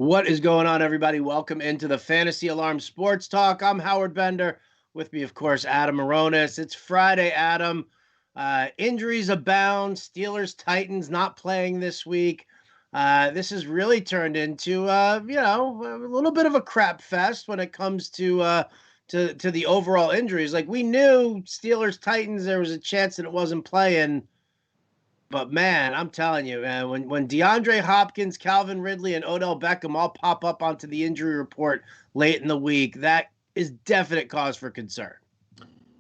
What is going on, everybody? Welcome into the Fantasy Alarm Sports Talk. I'm Howard Bender. With me, of course, Adam Ronis. It's Friday, Adam. Injuries abound. Steelers, Titans not playing this week. This has really turned into, a little bit of a crap fest when it comes to the overall injuries. Like, we knew Steelers, Titans, there was a chance that it wasn't playing. But man, I'm telling you, man, when DeAndre Hopkins, Calvin Ridley, and Odell Beckham all pop up onto the injury report late in the week, that is definite cause for concern.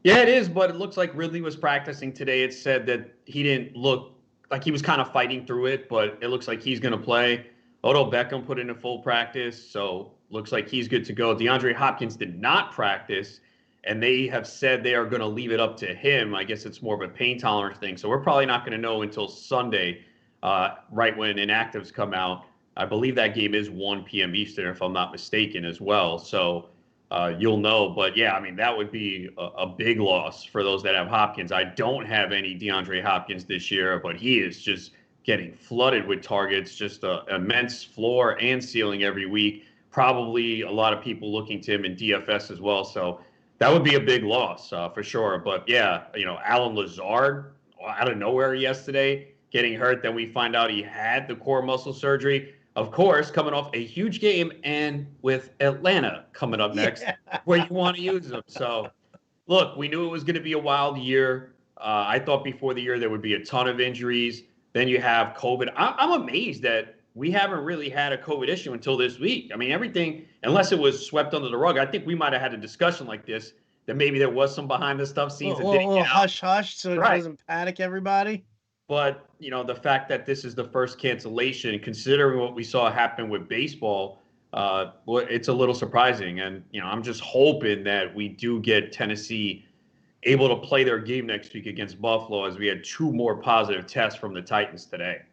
Yeah, it is, but it looks like Ridley was practicing today. It said that he didn't look like he was kind of fighting through it, but it looks like he's going to play. Odell Beckham put in a full practice, so looks like he's good to go. DeAndre Hopkins did not practice, and they have said they are going to leave it up to him. I guess it's more of a pain tolerance thing, so we're probably not going to know until Sunday, right when inactives come out. I believe that game is 1 p.m. Eastern, if I'm not mistaken, as well. So you'll know. But, yeah, I mean, that would be a big loss for those that have Hopkins. I don't have any DeAndre Hopkins this year, but he is just getting flooded with targets, just an immense floor and ceiling every week. Probably a lot of people looking to him in DFS as well. So that would be a big loss for sure. But, yeah, Alan Lazard out of nowhere yesterday getting hurt. Then we find out he had the core muscle surgery. Of course, coming off a huge game and with Atlanta coming up next, where you want to use them. So, look, we knew it was going to be a wild year. I thought before the year there would be a ton of injuries. Then you have COVID. I'm amazed that we haven't really had a COVID issue until this week. I mean, everything, unless it was swept under the rug, I think we might have had a discussion like this, that maybe there was some behind the stuff scenes that didn't get out. Hush, so it doesn't panic everybody. But, the fact that this is the first cancellation, considering what we saw happen with baseball, it's a little surprising. And, I'm just hoping that we do get Tennessee able to play their game next week against Buffalo, as we had 2 more positive tests from the Titans today.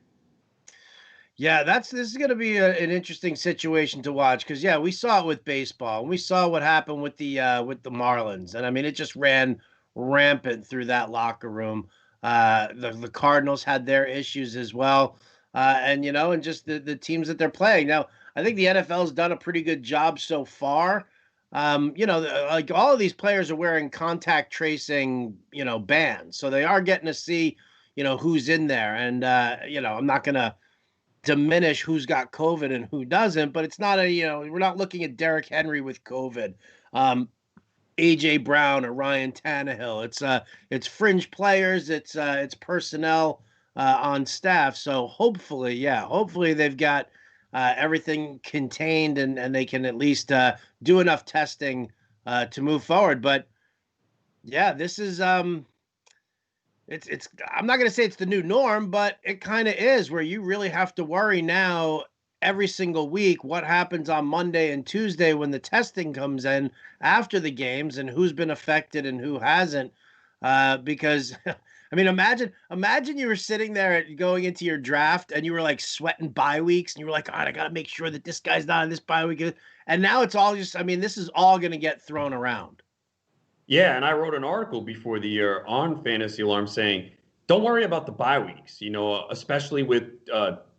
Yeah, this is going to be an interesting situation to watch because, yeah, we saw it with baseball and we saw what happened with the Marlins. And I mean, it just ran rampant through that locker room. The Cardinals had their issues as well. And just the teams that they're playing. Now, I think the NFL's done a pretty good job so far. Like all of these players are wearing contact tracing, bands. So they are getting to see, who's in there. And, I'm not going to diminish who's got COVID and who doesn't, but it's not we're not looking at Derrick Henry with COVID. AJ Brown or Ryan Tannehill. It's fringe players. It's personnel on staff. So hopefully they've got everything contained and they can at least do enough testing to move forward. But yeah, this is it's I'm not going to say it's the new norm, but it kind of is, where you really have to worry now every single week what happens on Monday and Tuesday when the testing comes in after the games and who's been affected and who hasn't. Because I mean, imagine you were sitting there going into your draft and you were like sweating bye weeks and you were like, God, I got to make sure that this guy's not on this bye week. And now it's all just, I mean, this is all going to get thrown around. Yeah, and I wrote an article before the year on Fantasy Alarm saying, don't worry about the bye weeks, especially with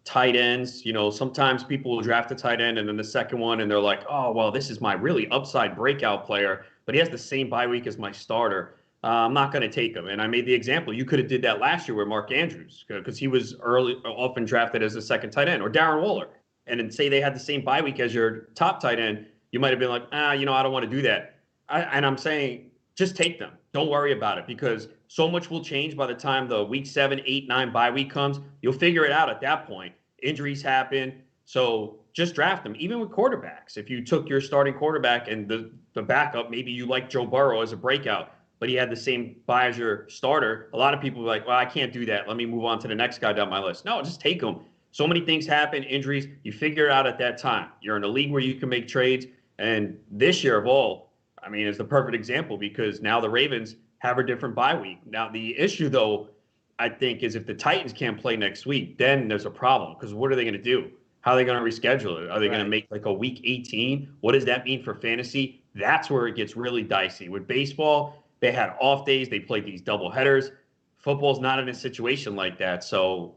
tight ends. Sometimes people will draft a tight end and then the second one and they're like, oh, well, this is my really upside breakout player, but he has the same bye week as my starter. I'm not going to take him. And I made the example. You could have did that last year with Mark Andrews because he was often drafted as a second tight end, or Darren Waller. And then say they had the same bye week as your top tight end, you might have been like, I don't want to do that. And I'm saying, just take them. Don't worry about it, because so much will change by the time the week 7, 8, 9 bye week comes. You'll figure it out at that point. Injuries happen. So just draft them. Even with quarterbacks, if you took your starting quarterback and the backup, maybe you like Joe Burrow as a breakout, but he had the same bye as your starter, a lot of people are like, well, I can't do that. Let me move on to the next guy down my list. No, just take them. So many things happen, injuries. You figure it out at that time. You're in a league where you can make trades. And this year of all, I mean, it's the perfect example, because now the Ravens have a different bye week. Now, the issue, though, I think, is if the Titans can't play next week, then there's a problem, because what are they going to do? How are they going to reschedule it? Are they going to make like a week 18? What does that mean for fantasy? That's where it gets really dicey. With baseball, they had off days. They played these double headers. Football's not in a situation like that. So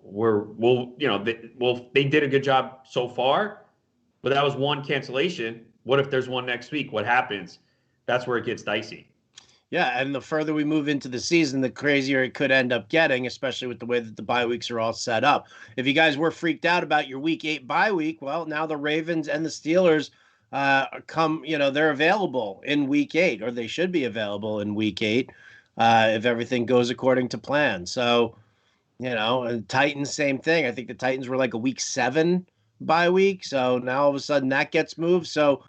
they did a good job so far. But that was one cancellation. What if there's one next week? What happens? That's where it gets dicey. Yeah, and the further we move into the season, the crazier it could end up getting, especially with the way that the bye weeks are all set up. If you guys were freaked out about your week 8 bye week, well, now the Ravens and the Steelers they're available in week 8, or they should be available in week 8 if everything goes according to plan. So, and Titans, same thing. I think the Titans were like a week 7 bye week. So now all of a sudden that gets moved. So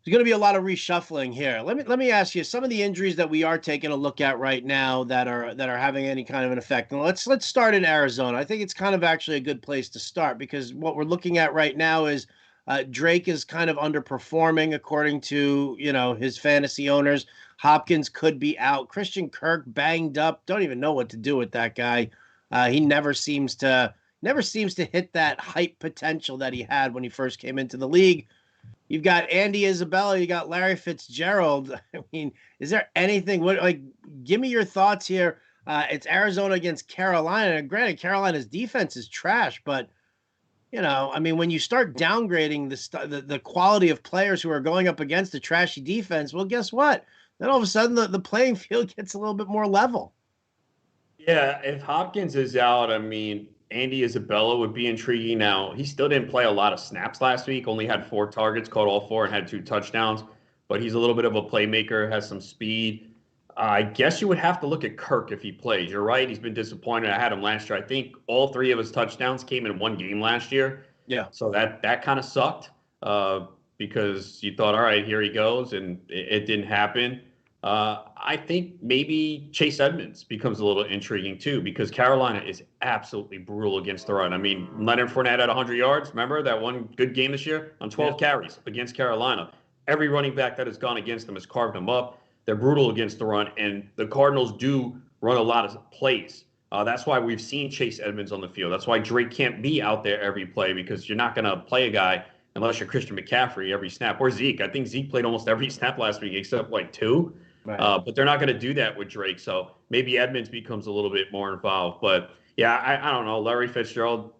there's going to be a lot of reshuffling here. Let me ask you some of the injuries that we are taking a look at right now that are having any kind of an effect. And let's start in Arizona. I think it's kind of actually a good place to start because what we're looking at right now is Drake is kind of underperforming according to his fantasy owners. Hopkins could be out. Christian Kirk banged up. Don't even know what to do with that guy. He never seems to hit that hype potential that he had when he first came into the league. You've got Andy Isabella. You got Larry Fitzgerald. I mean, is there anything? Give me your thoughts here. It's Arizona against Carolina. Granted, Carolina's defense is trash, but when you start downgrading the quality of players who are going up against a trashy defense, well, guess what? Then all of a sudden the playing field gets a little bit more level. Yeah, if Hopkins is out, Andy Isabella would be intriguing. Now, he still didn't play a lot of snaps last week, only had 4 targets, caught all 4, and had 2 touchdowns. But he's a little bit of a playmaker, has some speed. I guess you would have to look at Kirk if he plays. You're right, he's been disappointed. I had him last year. I think all 3 of his touchdowns came in one game last year. Yeah. So that kind of sucked because you thought, all right, here he goes, and it didn't happen. I think maybe Chase Edmonds becomes a little intriguing too because Carolina is absolutely brutal against the run. Leonard Fournette at 100 yards. Remember that one good game this year on 12 carries against Carolina? Every running back that has gone against them has carved them up. They're brutal against the run, and the Cardinals do run a lot of plays. That's why we've seen Chase Edmonds on the field. That's why Drake can't be out there every play because you're not going to play a guy unless you're Christian McCaffrey every snap or Zeke. I think Zeke played almost every snap last week except 2. Right. But they're not going to do that with Drake. So maybe Edmonds becomes a little bit more involved. But, yeah, I don't know. Larry Fitzgerald,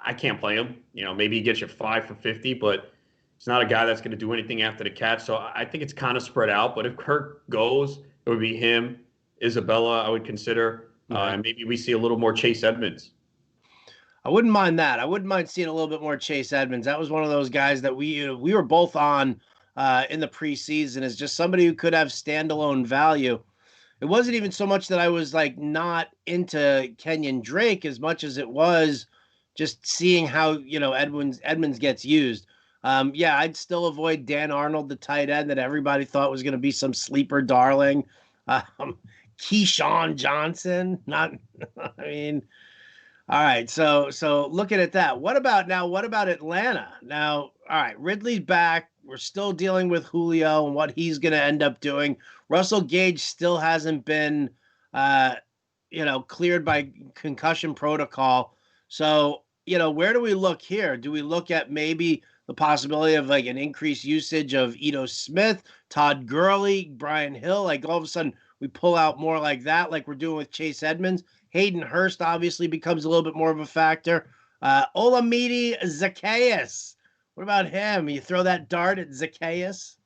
I can't play him. Maybe he gets you 5 for 50, but he's not a guy that's going to do anything after the catch. So I think it's kind of spread out. But if Kirk goes, it would be him, Isabella, I would consider. And maybe we see a little more Chase Edmonds. I wouldn't mind that. I wouldn't mind seeing a little bit more Chase Edmonds. That was one of those guys that we were both on in the preseason as just somebody who could have standalone value. It wasn't even so much that I was not into Kenyon Drake as much as it was just seeing how, Edmonds gets used. I'd still avoid Dan Arnold, the tight end that everybody thought was going to be some sleeper darling. Keyshawn Johnson, all right. So looking at that, what about Atlanta? Now, all right, Ridley's back. We're still dealing with Julio and what he's going to end up doing. Russell Gage still hasn't been, cleared by concussion protocol. So, where do we look here? Do we look at maybe the possibility of an increased usage of Ito Smith, Todd Gurley, Brian Hill? All of a sudden we pull out more like that, like we're doing with Chase Edmonds. Hayden Hurst obviously becomes a little bit more of a factor. Olamide Zaccheaus. What about him? You throw that dart at Zaccheaus?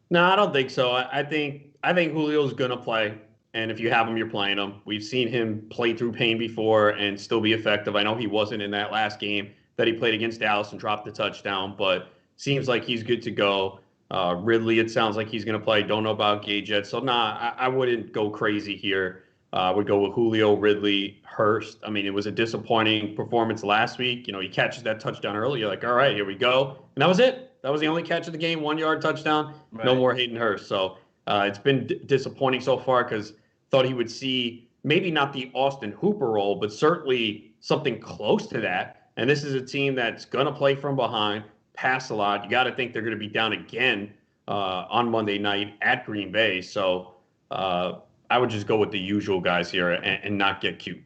No, I don't think so. I think Julio's gonna play, and if you have him, you're playing him. We've seen him play through pain before and still be effective. I know he wasn't in that last game that he played against Dallas and dropped the touchdown, but seems like he's good to go. Ridley, it sounds like he's gonna play. Don't know about Gage yet, so I wouldn't go crazy here. I would go with Julio, Ridley, Hurst. It was a disappointing performance last week. He catches that touchdown early. You're like, all right, here we go. And that was it. That was the only catch of the game, 1-yard touchdown. Right. No more Hayden Hurst. So it's been disappointing so far because thought he would see maybe not the Austin Hooper role, but certainly something close to that. And this is a team that's going to play from behind, pass a lot. You got to think they're going to be down again on Monday night at Green Bay. So I would just go with the usual guys here and not get cute.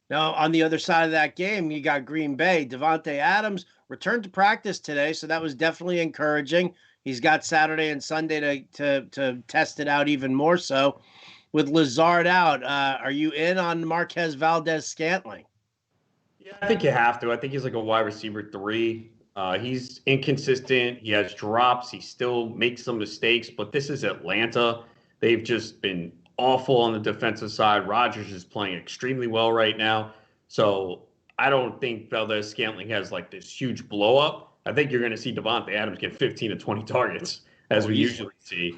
Now, on the other side of that game, you got Green Bay. Devontae Adams returned to practice today, so that was definitely encouraging. He's got Saturday and Sunday to test it out even more so. With Lazard out, are you in on Marquez Valdez-Scantling? Yeah, I think you have to. I think he's like a wide receiver 3. He's inconsistent. He has drops. He still makes some mistakes, but this is Atlanta. They've just been awful on the defensive side. Rodgers is playing extremely well right now. So I don't think Valdez-Scantling has like this huge blow up. I think you're going to see Devontae Adams get 15 to 20 targets as we usually see.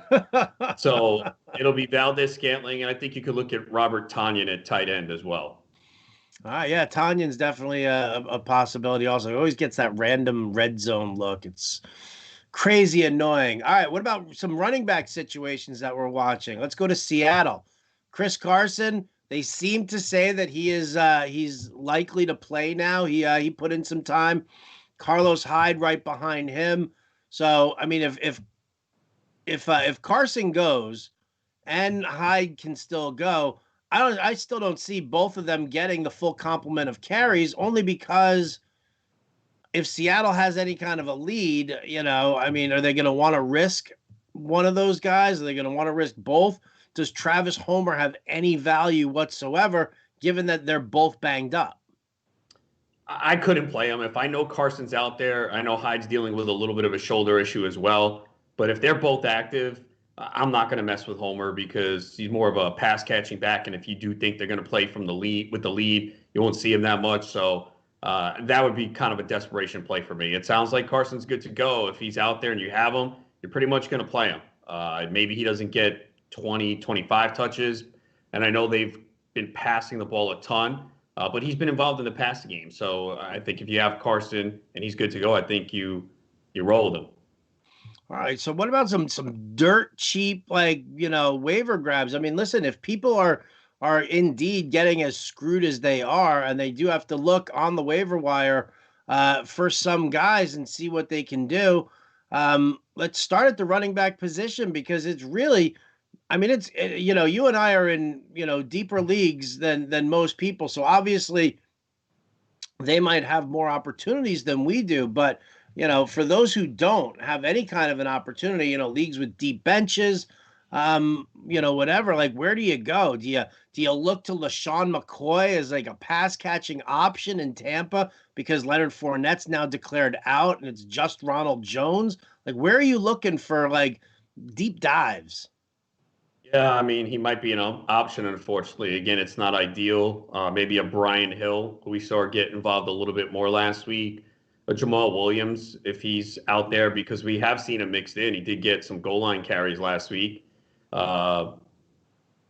So it'll be Valdez-Scantling, and I think you could look at Robert Tonyan at tight end as well. Yeah, Tanyan's definitely a possibility also. He always gets that random red zone look. It's crazy annoying. All right, what about some running back situations that we're watching? Let's go to Seattle. Chris Carson, they seem to say that he's likely to play now. He put in some time. Carlos Hyde right behind him. So, I mean, if Carson goes and Hyde can still go, I still don't see both of them getting the full complement of carries, only because if Seattle has any kind of a lead, I mean, are they going to want to risk one of those guys? Are they going to want to risk both? Does Travis Homer have any value whatsoever, given that they're both banged up? I couldn't play him. If I know Carson's out there, I know Hyde's dealing with a little bit of a shoulder issue as well. But if they're both active, I'm not going to mess with Homer because he's more of a pass catching back. And if you do think they're going to play from the lead with the lead, you won't see him that much. So that would be kind of a desperation play for me. It sounds like Carson's good to go. If he's out there and you have him, you're pretty much going to play him. Maybe he doesn't get 20, 25 touches. And I know they've been passing the ball a ton, but he's been involved in the passing game. So I think if you have Carson and he's good to go, I think you roll with him. All right. So what about some dirt cheap, waiver grabs? I mean, listen, if people are indeed getting as screwed as they are, and they do have to look on the waiver wire for some guys and see what they can do. Let's start at the running back position, because it's really, I mean, you and I are in, deeper leagues than most people. So obviously they might have more opportunities than we do, but for those who don't have any kind of an opportunity, leagues with deep benches, whatever, like, where do you go? Do you look to LaShawn McCoy as like a pass catching option in Tampa because Leonard Fournette's now declared out and it's just Ronald Jones? Like, where are you looking for like deep dives? Yeah, I mean, he might be an option, unfortunately. Again, it's not ideal. Maybe a Brian Hill, who we saw get involved a little bit more last week. A Jamal Williams, if he's out there, because we have seen him mixed in. He did get some goal line carries last week.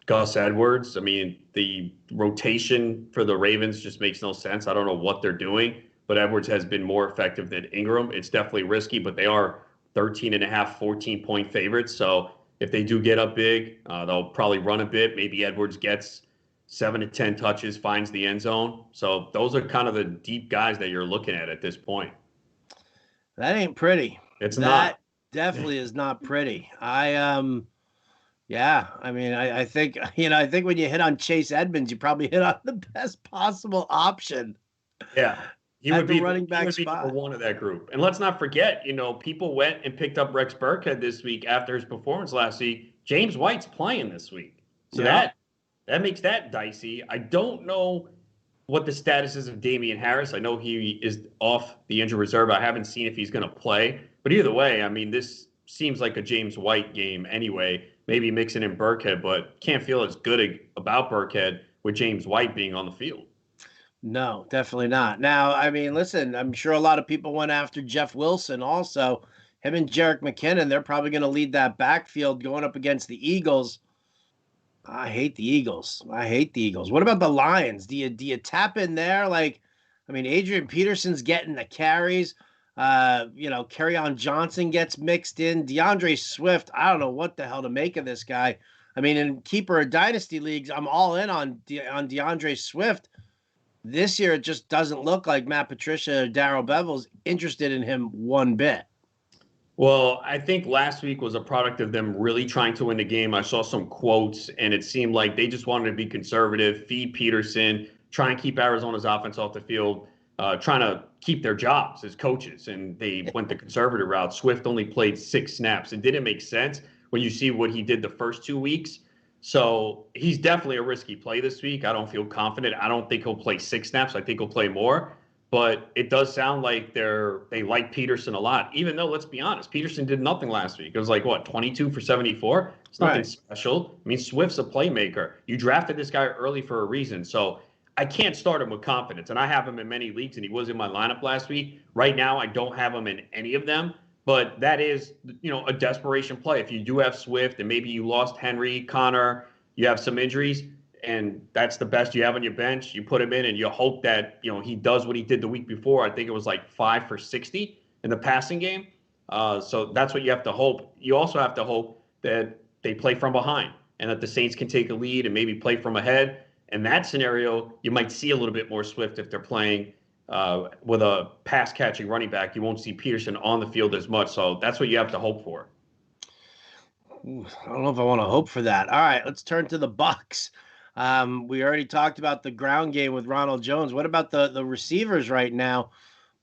Gus Edwards, I mean, the rotation for the Ravens just makes no sense. I don't know what they're doing, but Edwards has been more effective than Ingram. It's definitely risky, but they are 13.5, 14-point favorites. So if they do get up big, they'll probably run a bit. Maybe Edwards gets 7 to 10 touches, finds the end zone. So those are kind of the deep guys that you're looking at this point. That ain't pretty. It's that not. Definitely is not pretty. Yeah, I mean, I think, I think when you hit on Chase Edmonds, you probably hit on the best possible option. Yeah. He would be running back spot. Number one of that group. And let's not forget, people went and picked up Rex Burkhead this week after his performance last week. James White's playing this week. So that makes that dicey. I don't know what the status is of Damian Harris. I know he is off the injured reserve. I haven't seen if he's going to play. But either way, I mean, this seems like a James White game anyway. Maybe mixing in Burkhead, but can't feel as good about Burkhead with James White being on the field. No, definitely not. Now, I mean, listen, I'm sure a lot of people went after Jeff Wilson also. Him and Jerick McKinnon, they're probably going to lead that backfield going up against the Eagles. I hate the Eagles. What about the Lions? Do you tap in there? Like, I mean, Adrian Peterson's getting the carries. Kerryon Johnson gets mixed in. DeAndre Swift, I don't know what the hell to make of this guy. I mean, in keeper or dynasty leagues, I'm all in on DeAndre Swift. This year, it just doesn't look like Matt Patricia or Darrell Bevel's interested in him one bit. Well, I think last week was a product of them really trying to win the game. I saw some quotes, and it seemed like they just wanted to be conservative, feed Peterson, try and keep Arizona's offense off the field, trying to keep their jobs as coaches. And they went the conservative route. Swift only played 6 snaps. It didn't make sense when you see what he did the first 2 weeks. So he's definitely a risky play this week. I don't feel confident. I don't think he'll play 6 snaps. I think he'll play more. but it does sound like they like Peterson a lot, even though, let's be honest, Peterson did nothing last week. It was like, what, 22 for 74? It's nothing special. I mean, Swift's a playmaker. You drafted this guy early for a reason. So I can't start him with confidence. And I have him in many leagues, and he was in my lineup last week. Right now, I don't have him in any of them. But that is, a desperation play. If you do have Swift and maybe you lost Henry, Connor, you have some injuries, and that's the best you have on your bench, you put him in and you hope that, he does what he did the week before. I think it was like 5 for 60 in the passing game. So that's what you have to hope. You also have to hope that they play from behind and that the Saints can take a lead and maybe play from ahead. In that scenario, you might see a little bit more Swift if they're playing with a pass-catching running back. You won't see Peterson on the field as much. So that's what you have to hope for. I don't know if I want to hope for that. All right, let's turn to the Bucs. We already talked about the ground game with Ronald Jones. What about the receivers right now?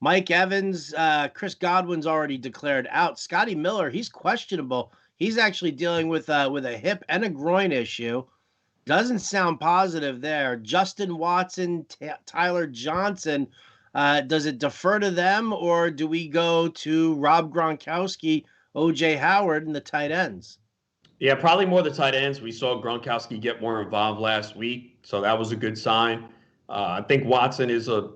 Mike Evans, Chris Godwin's already declared out. Scotty Miller, he's questionable. He's actually dealing with a hip and a groin issue. Doesn't sound positive there. Justin Watson, Tyler Johnson, does it defer to them, or do we go to Rob Gronkowski, O.J. Howard, and the tight ends? Yeah, probably more the tight ends. We saw Gronkowski get more involved last week, so that was a good sign. I think Watson is a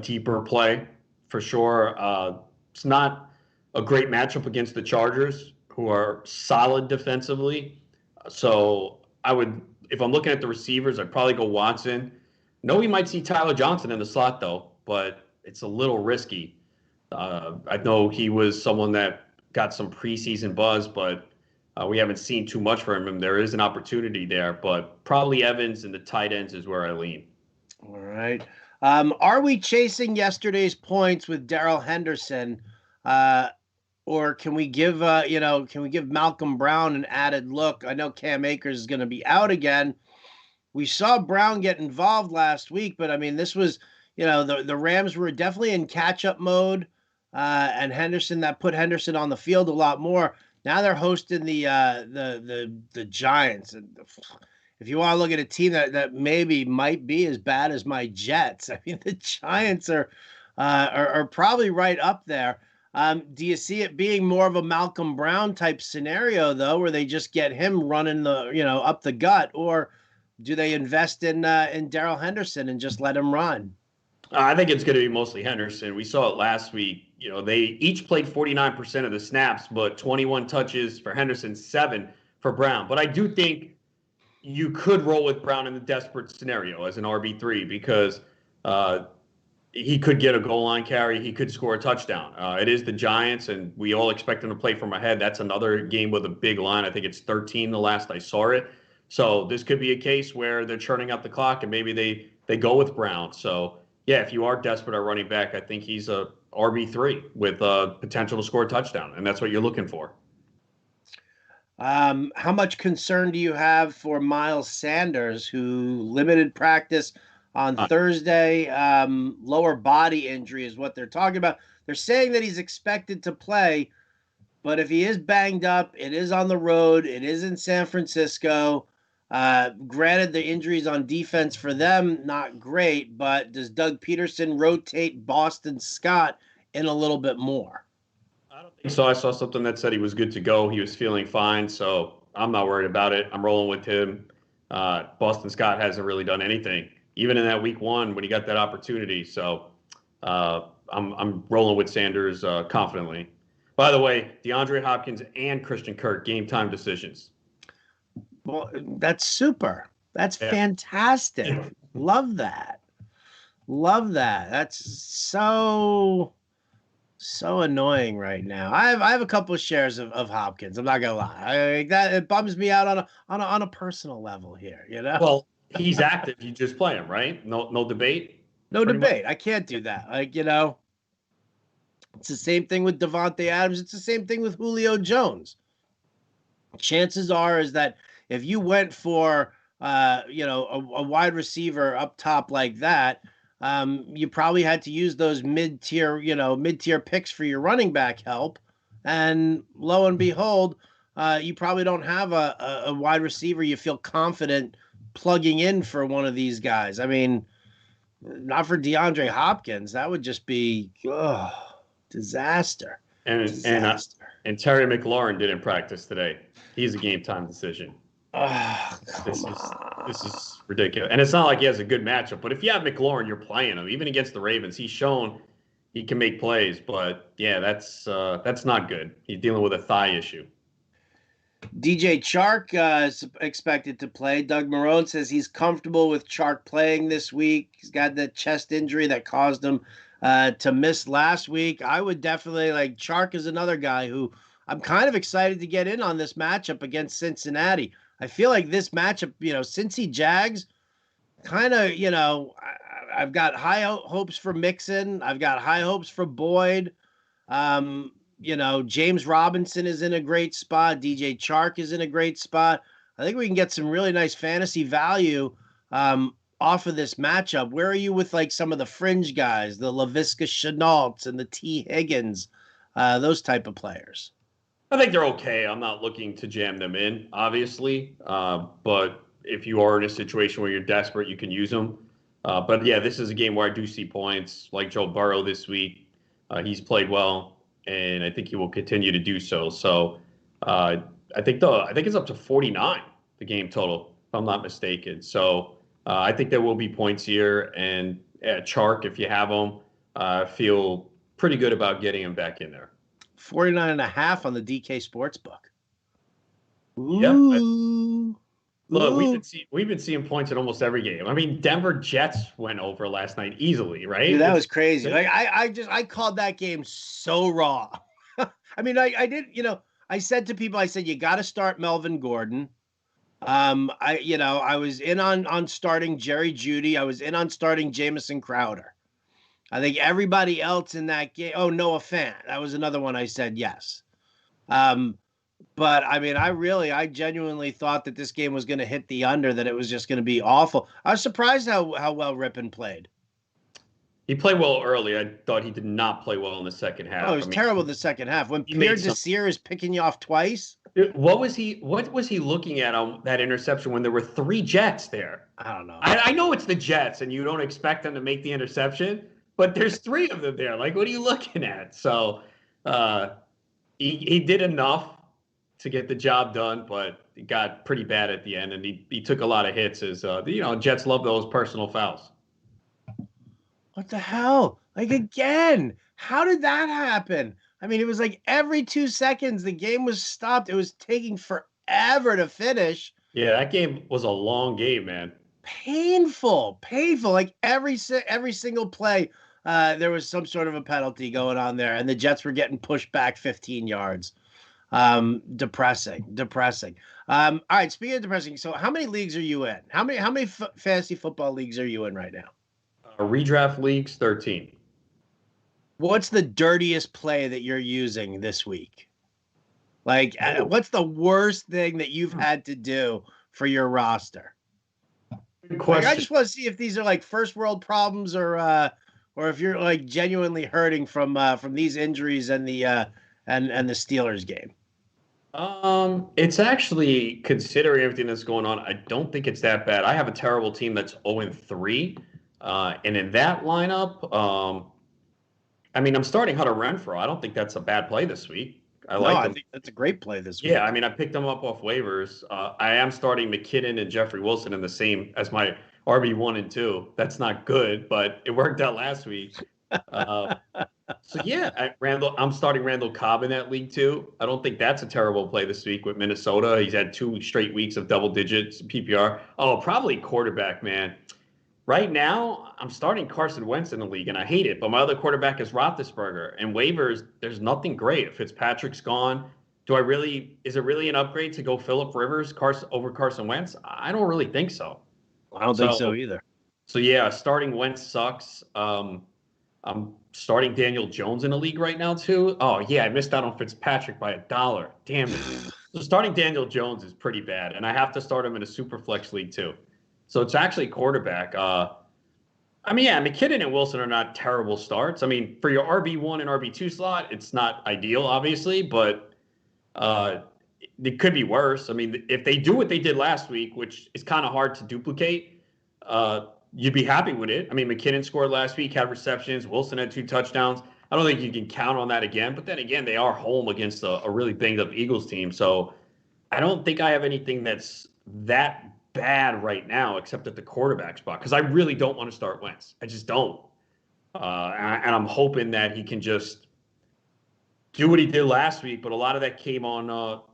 deeper play for sure. It's not a great matchup against the Chargers, who are solid defensively. So if I'm looking at the receivers, I'd probably go Watson. No, we might see Tyler Johnson in the slot, though, but it's a little risky. I know he was someone that got some preseason buzz, but we haven't seen too much from him. There is an opportunity there, but probably Evans and the tight ends is where I lean. All right. Are we chasing yesterday's points with Darrell Henderson, or can we give Malcolm Brown an added look? I know Cam Akers is going to be out again. We saw Brown get involved last week, but I mean, this was, the Rams were definitely in catch-up mode, and that put Henderson on the field a lot more. Now they're hosting the Giants. And if you want to look at a team that maybe might be as bad as my Jets, I mean, the Giants are probably right up there. Do you see it being more of a Malcolm Brown type scenario, though, where they just get him running up the gut, or do they invest in Darrell Henderson and just let him run? I think it's going to be mostly Henderson. We saw it last week. They each played 49% of the snaps, but 21 touches for Henderson, 7 for Brown. But I do think you could roll with Brown in the desperate scenario as an RB3 because he could get a goal line carry. He could score a touchdown. It is the Giants, and we all expect him to play from ahead. That's another game with a big line. I think it's 13 the last I saw it. So this could be a case where they're churning out the clock, and maybe they go with Brown. So, yeah, if you are desperate at running back, I think he's a RB3 with potential to score a touchdown, and that's what you're looking for. How much concern do you have for Miles Sanders, who limited practice on Thursday? Lower body injury is what they're talking about. They're saying that he's expected to play, but if he is banged up, it is on the road. It is in San Francisco. Granted, the injuries on defense for them, not great, but does Doug Peterson rotate Boston Scott in a little bit more? I don't think so. I saw something that said he was good to go. He was feeling fine, so I'm not worried about it. I'm rolling with him. Boston Scott hasn't really done anything, even in that week 1 when he got that opportunity. So I'm rolling with Sanders confidently. By the way, DeAndre Hopkins and Christian Kirk game time decisions. Well, that's super. That's fantastic. Love that. That's so annoying right now. I have a couple of shares of Hopkins. I'm not gonna lie. It bums me out on a personal level here. Well, he's active. You just play him, right? No debate. No debate. I can't do that. It's the same thing with Devontae Adams. It's the same thing with Julio Jones. Chances are is that if you went for a wide receiver up top like that, you probably had to use those mid-tier picks for your running back help. And lo and behold, you probably don't have a wide receiver you feel confident plugging in for one of these guys. I mean, Not for Deandre Hopkins. That would just be disaster. And Disaster. and Terry McLaurin didn't practice today. He's a game time decision. Oh, This come is this on. is ridiculous. And it's not like he has a good matchup, but if you have McLaurin, you're playing him. Even against the Ravens, he's shown he can make plays. But yeah, that's not good. He's dealing with a thigh issue. DJ Chark is expected to play. Doug Marrone says he's comfortable with Chark playing this week. He's got that chest injury that caused him to miss last week. I would definitely like Chark is another guy who I'm kind of excited to get in on this matchup against Cincinnati. I feel like this matchup, Cincy Jags, kind of, I've got high hopes for Mixon. I've got high hopes for Boyd. James Robinson is in a great spot. DJ Chark is in a great spot. I think we can get some really nice fantasy value off of this matchup. Where are you with like some of the fringe guys, the LaVisca Chenaults and the T. Higgins, those type of players? I think they're okay. I'm not looking to jam them in, obviously. But if you are in a situation where you're desperate, you can use them. But yeah, this is a game where I do see points like Joe Burrow this week. He's played well, and I think he will continue to do so. So I think it's up to 49, the game total, if I'm not mistaken. So I think there will be points here. And Chark, if you have him, feel pretty good about getting him back in there. 49.5 on the DK Sportsbook. Ooh. Look, we've been seeing points in almost every game. I mean, Denver Jets went over last night easily, right? Dude, that was crazy. Like I called that game so raw. I mean, I did, I said to people, I said, you got to start Melvin Gordon. I was in on starting Jerry Jeudy. I was in on starting Jamison Crowder. I think everybody else in that game. Oh, Noah Fant. That was another one I said yes. But I mean, I genuinely thought that this game was going to hit the under, that it was just going to be awful. I was surprised how well Rippon played. He played well early. I thought he did not play well in the second half. Oh, it was terrible in the second half. When Pierre Desir is picking you off twice. What was he looking at on that interception when there were 3 Jets there? I don't know. I know it's the Jets, and you don't expect them to make the interception. But there's 3 of them there. Like, what are you looking at? So he did enough to get the job done, but it got pretty bad at the end, and he took a lot of hits. As Jets love those personal fouls. What the hell? Like, again, how did that happen? I mean, it was like every 2 seconds the game was stopped. It was taking forever to finish. Yeah, that game was a long game, man. Painful. Like every single play, there was some sort of a penalty going on there, and the Jets were getting pushed back 15 yards. Depressing. All right, speaking of depressing, so how many leagues are you in? How many fantasy football leagues are you in right now? Redraft leagues, 13. What's the dirtiest play that you're using this week? Like, what's the worst thing that you've had to do for your roster? Good question. Like, I just want to see if these are like first world problems or if you're like genuinely hurting from these injuries and the Steelers game. It's actually, considering everything that's going on, I don't think it's that bad. I have a terrible team that's 0-3. And in that lineup, I'm starting Hunter Renfrow. I don't think that's a bad play this week. I think that's a great play this week. Yeah, I picked them up off waivers. I am starting McKinnon and Jeffrey Wilson in the same as my RB1 and 2. That's not good, but it worked out last week. So yeah, I'm starting Randall Cobb in that league too. I don't think that's a terrible play this week with Minnesota. He's had 2 straight weeks of double digits PPR. Oh, probably quarterback, man. Right now, I'm starting Carson Wentz in the league, and I hate it. But my other quarterback is Roethlisberger. And waivers, there's nothing great. If Fitzpatrick's gone, is it really an upgrade to go Phillip Rivers over Carson Wentz? I don't really think so. I don't think so either. So yeah, starting Wentz sucks. I'm starting Daniel Jones in the league right now too. Oh yeah, I missed out on Fitzpatrick by $1. Damn it. So starting Daniel Jones is pretty bad, and I have to start him in a super flex league too. So it's actually quarterback. McKinnon and Wilson are not terrible starts. For your RB1 and RB2 slot, it's not ideal, obviously, but it could be worse. If they do what they did last week, which is kind of hard to duplicate, you'd be happy with it. I mean, McKinnon scored last week, had receptions. Wilson had 2 touchdowns. I don't think you can count on that again. But then again, they are home against a really banged-up Eagles team. So I don't think I have anything that's that bad right now except at the quarterback spot because I really don't want to start Wentz. I just don't. And I'm hoping that he can just do what he did last week, but a lot of that came on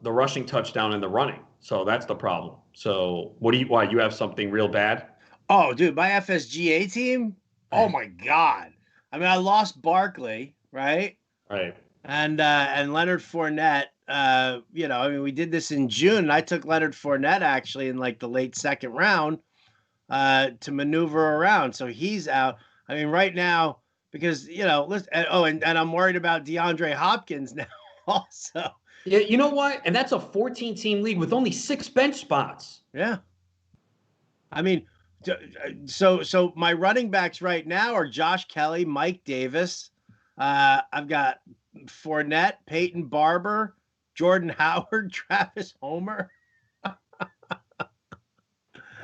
the rushing touchdown and the running. So that's the problem. So why you have something real bad? Oh, dude, my FSGA team. Oh my God. I mean, I lost Barkley, right? Right. And Leonard Fournette. I mean, we did this in June, and I took Leonard Fournette actually in like the late second round to maneuver around. So he's out. I mean, right now, because, listen, and I'm worried about Deandre Hopkins now also. Yeah, you know what? And that's a 14-team league with only 6 bench spots. Yeah. I mean, so my running backs right now are Josh Kelly, Mike Davis. I've got Fournette, Peyton Barber, Jordan Howard, Travis Homer.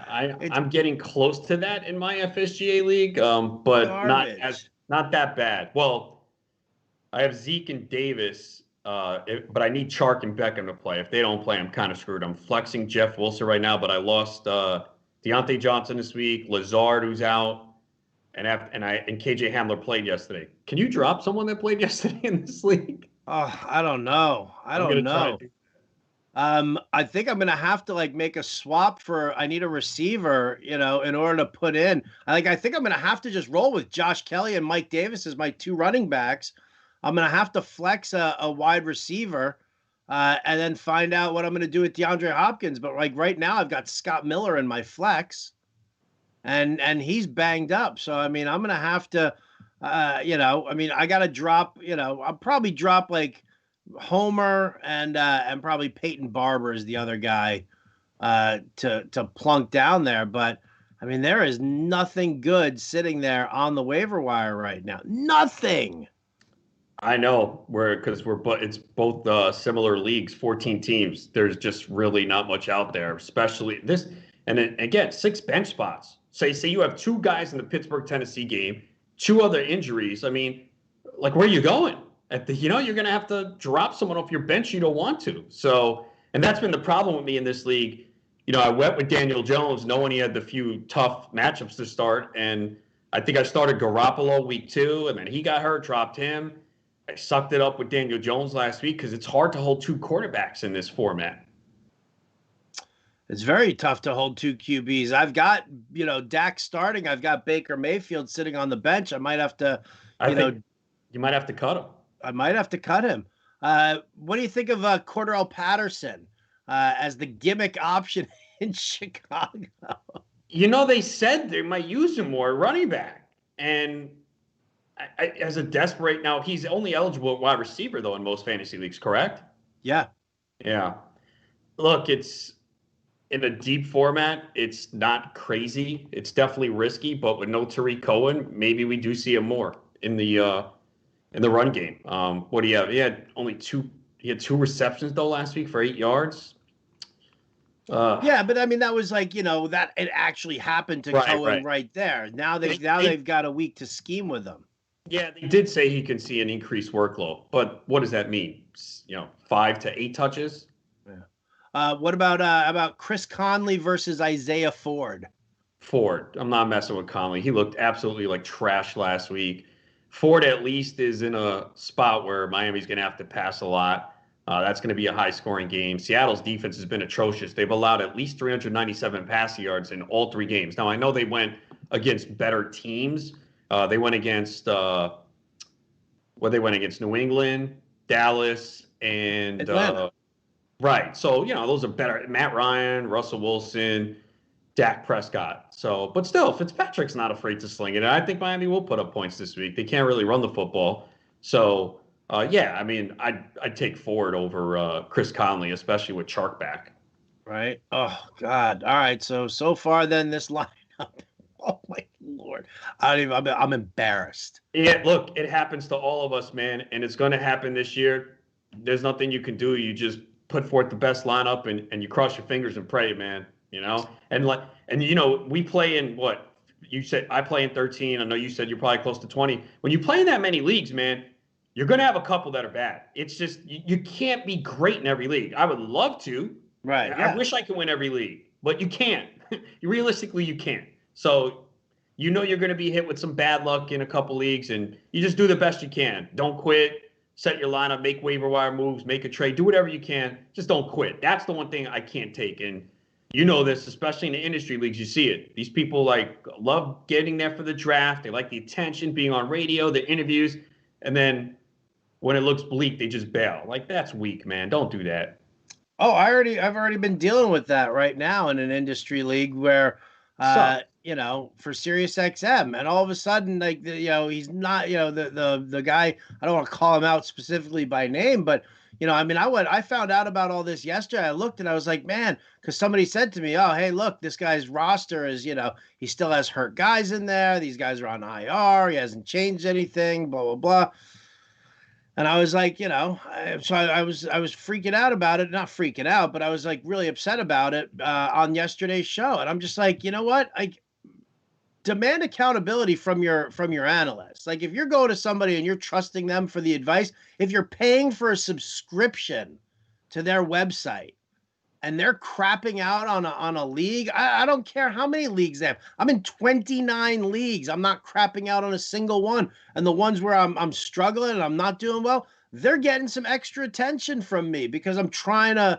I'm getting close to that in my FSGA league, but garbage. not that bad. Well, I have Zeke and Davis, but I need Chark and Beckham to play. If they don't play, I'm kind of screwed. I'm flexing Jeff Wilson right now, but I lost Deontay Johnson this week, Lazard who's out, and KJ Hamler played yesterday. Can you drop someone that played yesterday in this league? Oh, I don't know. I don't know. I think I'm gonna have to make a swap I need a receiver, in order to put in. I think I'm gonna have to just roll with Josh Kelly and Mike Davis as my 2 running backs. I'm gonna have to flex a wide receiver, and then find out what I'm gonna do with DeAndre Hopkins. But right now, I've got Scott Miller in my flex, and he's banged up. So I mean, I'm gonna have to, I gotta drop. I'll probably drop Homer and probably Peyton Barber is the other guy to plunk down there. But I mean, there is nothing good sitting there on the waiver wire right now. Nothing. I know it's both similar leagues, 14 teams. There's just really not much out there, especially this. And then again, 6 bench spots. Say you have 2 guys in the Pittsburgh, Tennessee game, 2 other injuries. I mean, where are you going? You're going to have to drop someone off your bench you don't want to. So, and that's been the problem with me in this league. I went with Daniel Jones knowing he had the few tough matchups to start. And I think I started Garoppolo week 2, and then he got hurt, dropped him. I sucked it up with Daniel Jones last week because it's hard to hold 2 quarterbacks in this format. It's very tough to hold 2 QBs. I've got, Dak starting. I've got Baker Mayfield sitting on the bench. I might have to, you might have to cut him. I might have to cut him. What do you think of Cordell Patterson as the gimmick option in Chicago? They said they might use him more running back. And as a desperate now, he's only eligible at wide receiver, though, in most fantasy leagues, correct? Yeah. Yeah. Look, it's in a deep format. It's not crazy. It's definitely risky, but with no Tariq Cohen, maybe we do see him more in the run game. What do you have? He had 2 receptions though last week for 8 yards. Yeah, but I mean that was that it actually happened to Cohen right there. Now they've got a week to scheme with him. Yeah, they did say he can see an increased workload, but what does that mean? 5 to 8 touches. Yeah. What about Chris Conley versus Isaiah Ford? Ford, I'm not messing with Conley. He looked absolutely trash last week. Ford at least is in a spot where Miami's going to have to pass a lot. That's going to be a high-scoring game. Seattle's defense has been atrocious. They've allowed at least 397 passing yards in all 3 games. Now, I know they went against better teams. They went against New England, Dallas, and Atlanta. Right. So, those are better. Matt Ryan, Russell Wilson, Dak Prescott. So, but still, Fitzpatrick's not afraid to sling it. And I think Miami will put up points this week. They can't really run the football. So, yeah, I mean, I'd take Ford over Chris Conley, especially with Chark back. Right. Oh, God. All right. So far then this lineup. Oh, my Lord. I'm embarrassed. Yeah, look, it happens to all of us, man. And it's going to happen this year. There's nothing you can do. You just put forth the best lineup and you cross your fingers and pray, man. And we play in you said I play in 13. I know you said you're probably close to 20. When you play in that many leagues, man, you're going to have a couple that are bad. It's just you can't be great in every league. I would love to. Right. I Yeah. wish I could win every league, but you can't. Realistically, you can't. So you're going to be hit with some bad luck in a couple leagues, and you just do the best you can. Don't quit. Set your lineup, make waiver wire moves, make a trade, do whatever you can. Just don't quit. That's the one thing I can't take. And you know this, especially in the industry leagues, you see it. These people love getting there for the draft. They like the attention, being on radio, the interviews, and then when it looks bleak, they just bail. Like, that's weak, man. Don't do that. Oh, I've already been dealing with that right now in an industry league where, for Sirius XM, and all of a sudden, he's not, the guy. I don't want to call him out specifically by name, but I found out about all this yesterday. I looked and I was like, man, because somebody said to me, oh, hey, look, this guy's roster is, he still has hurt guys in there. These guys are on IR. He hasn't changed anything. Blah blah blah. And I was like, I was freaking out about it. Not freaking out, but I was like really upset about it on yesterday's show. And I'm just like, you know what? I demand accountability from your analysts. Like, if you're going to somebody and you're trusting them for the advice, if you're paying for a subscription to their website and they're crapping out on a league, I don't care how many leagues they have. I'm in 29 leagues. I'm not crapping out on a single one. And the ones where I'm struggling and I'm not doing well, they're getting some extra attention from me because I'm trying to,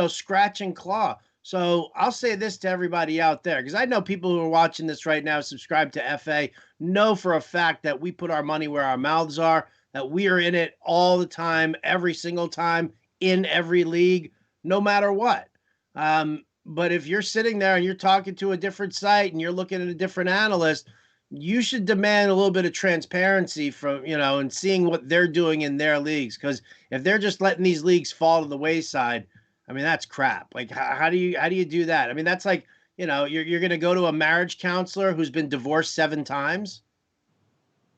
scratch and claw. So I'll say this to everybody out there, because I know people who are watching this right now, subscribe to FA, know for a fact that we put our money where our mouths are, that we are in it all the time, every single time, in every league, no matter what. But if you're sitting there and you're talking to a different site and you're looking at a different analyst, you should demand a little bit of transparency from, and seeing what they're doing in their leagues. Because if they're just letting these leagues fall to the wayside, I mean, that's crap. Like, how do you do that? I mean, that's like, you're going to go to a marriage counselor who's been divorced 7 times.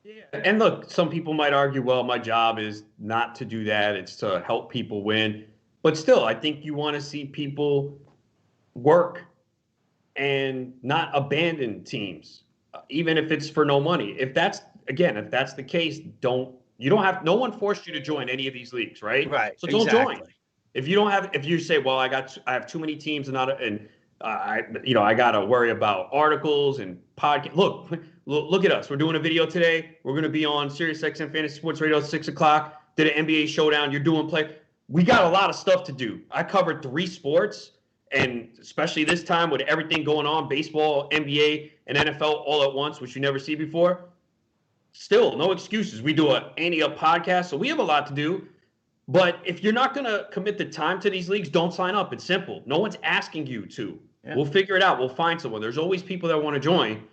Yeah. And look, some people might argue, well, my job is not to do that. It's to help people win. But still, I think you want to see people work and not abandon teams, even if it's for no money. If that's the case, no one forced you to join any of these leagues, right? Right. So don't join. If you say, well, I have too many teams and I got to worry about articles and podcast. Look at us. We're doing a video today. We're going to be on Sirius XM Fantasy Sports Radio at 6:00. Did an NBA showdown. You're doing play. We got a lot of stuff to do. I covered 3 sports, and especially this time with everything going on, baseball, NBA, and NFL all at once, which you never see before. Still, no excuses. We do a podcast, so we have a lot to do. But if you're not going to commit the time to these leagues, don't sign up. It's simple. No one's asking you to. Yeah. We'll figure it out. We'll find someone. There's always people that want to join.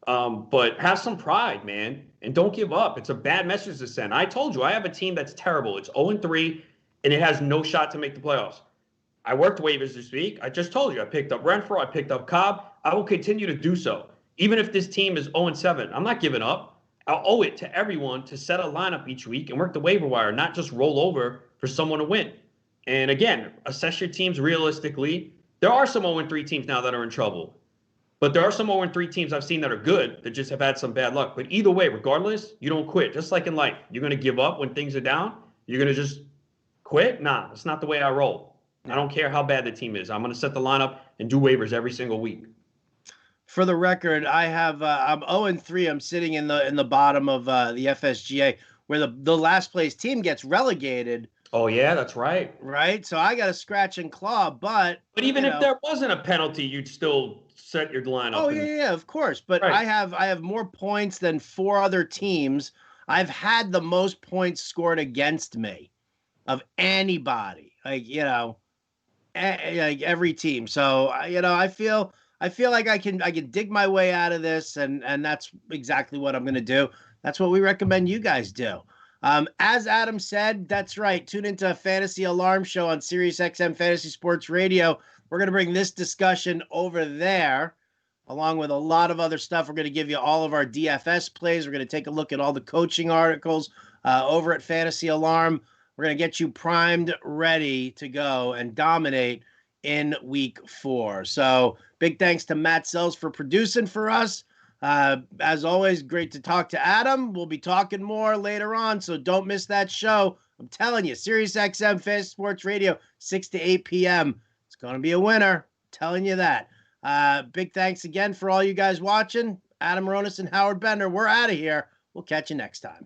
But have some pride, man, and don't give up. It's a bad message to send. I told you, I have a team that's terrible. It's 0-3, and it has no shot to make the playoffs. I worked waivers this week. I just told you, I picked up Renfro. I picked up Cobb. I will continue to do so. Even if this team is 0-7, I'm not giving up. I'll owe it to everyone to set a lineup each week and work the waiver wire, not just roll over for someone to win. And again, assess your teams realistically. There are some 0-3 teams now that are in trouble. But there are some 0-3 teams I've seen that are good that just have had some bad luck. But either way, regardless, you don't quit. Just like in life. You're going to give up when things are down. You're going to just quit? Nah, that's not the way I roll. I don't care how bad the team is. I'm going to set the lineup and do waivers every single week. For the record, I have I'm 0-3. I'm sitting in the bottom of the FSGA, where the last place team gets relegated. Oh yeah, that's right. Right, so I got to scratch and claw, but even if there wasn't a penalty, you'd still set your lineup. Oh yeah, of course. But right. I have more points than 4 other teams. I've had the most points scored against me of anybody. Like every team. So I feel like I can dig my way out of this, and that's exactly what I'm going to do. That's what we recommend you guys do. As Adam said, that's right. Tune into Fantasy Alarm Show on Sirius XM Fantasy Sports Radio. We're going to bring this discussion over there, along with a lot of other stuff. We're going to give you all of our DFS plays. We're going to take a look at all the coaching articles over at Fantasy Alarm. We're going to get you primed, ready to go and dominate in week 4. So big thanks to Matt Sells for producing for us. As always, great to talk to Adam. We'll be talking more later on, so don't miss that show. I'm telling you, Sirius XM Fantasy Sports Radio, 6 to 8 p.m. It's going to be a winner. I'm telling you that. Big thanks again for all you guys watching. Adam Ronis and Howard Bender, we're out of here. We'll catch you next time.